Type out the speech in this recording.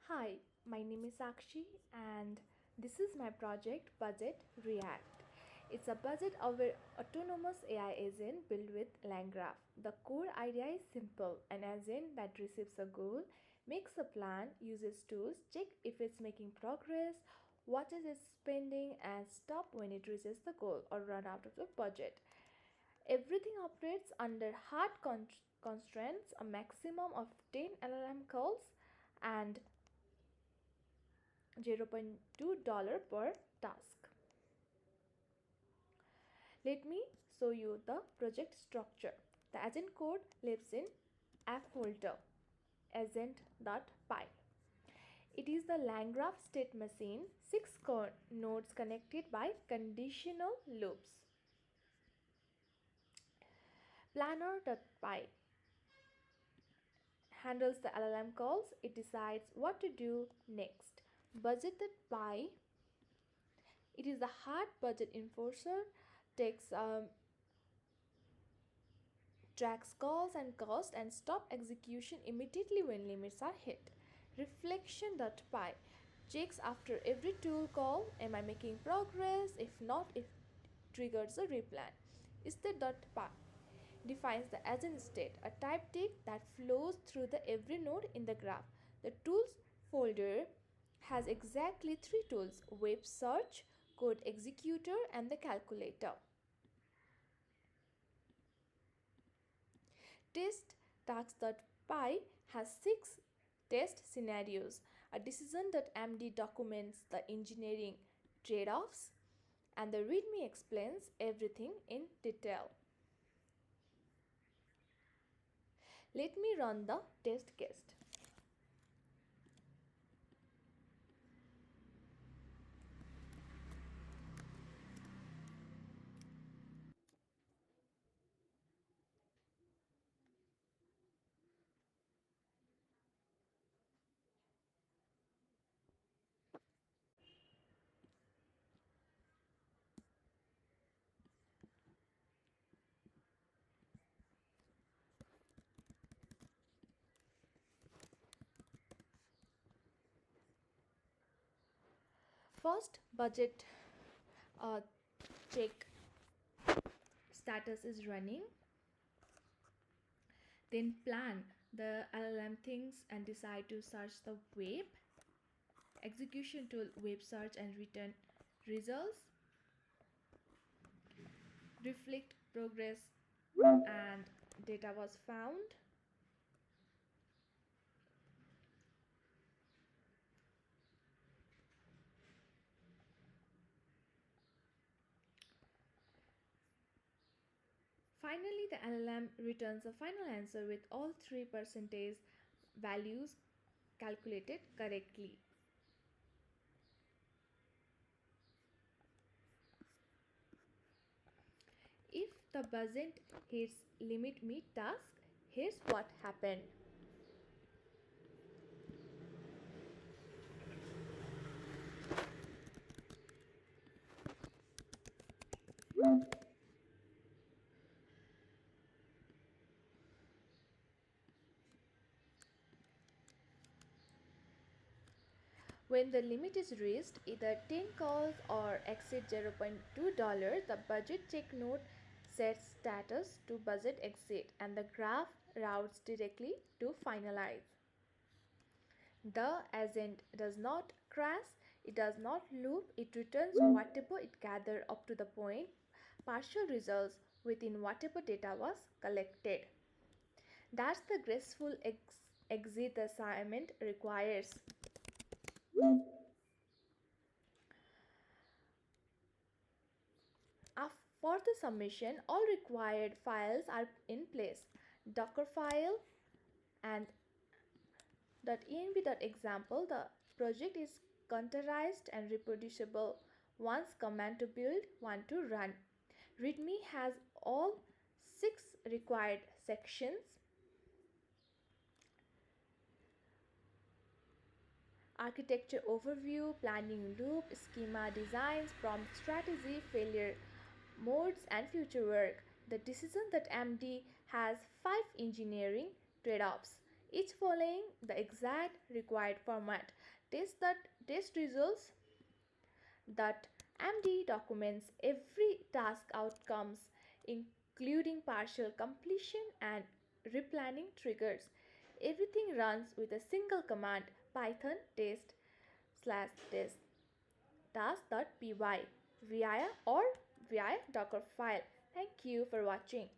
Hi, my name is Sakshi and this is my project BudgetReAct. It's a budget aware autonomous AI agent built with LangGraph. The core idea is simple: an agent that receives a goal, makes a plan, uses tools, check if it's making progress, watches its spending, and stop when it reaches the goal or run out of the budget. Everything operates under hard constraints, a maximum of 10 LLM calls, and $0.2 per task. Let me show you the project structure. The agent code lives in app folder agent.py. It is the LangGraph state machine, 6 nodes connected by conditional loops. Planner.py handles the LLM calls. It decides what to do next. Budget.py, it is the hard budget enforcer, takes tracks calls and cost and stop execution immediately when limits are hit. Reflection.py checks after every tool call, am I making progress? If not, it triggers a replan. State.py defines the agent state, a type tick that flows through the every node in the graph. The tools folder has exactly 3 tools: web search, code executor, and the calculator. Test task.py has 6 test scenarios. A decision.md documents the engineering trade-offs, and the readme explains everything in detail. Let me run the test case. First, budget check status is running. Then plan, the LLM thinks and decide to search the web. Execution tool, web search and return results. Reflect progress and data was found. Finally, the LLM returns a final answer with all 3 percentage values calculated correctly. If the budget hits limit meet task, here's what happened. When the limit is reached, either 10 calls or exceed $0.2, the budget check node sets status to budget exceed and the graph routes directly to finalize. The agent does not crash, it does not loop, it returns whatever it gathered up to the point, partial results within whatever data was collected. That's the graceful exit the assignment requires. For the submission, all required files are in place. Docker file and .env.example. The project is containerized and reproducible. Once command to build, one to run. README has all 6 required sections. Architecture overview, planning loop, schema designs, prompt strategy, failure modes, and future work. The decision that MD has 5 engineering trade-offs. each following the exact required format. Test results that MD documents every task outcomes, including partial completion and replanning triggers. Everything runs with a single command, python test/test task.py via Docker file. Thank you for watching.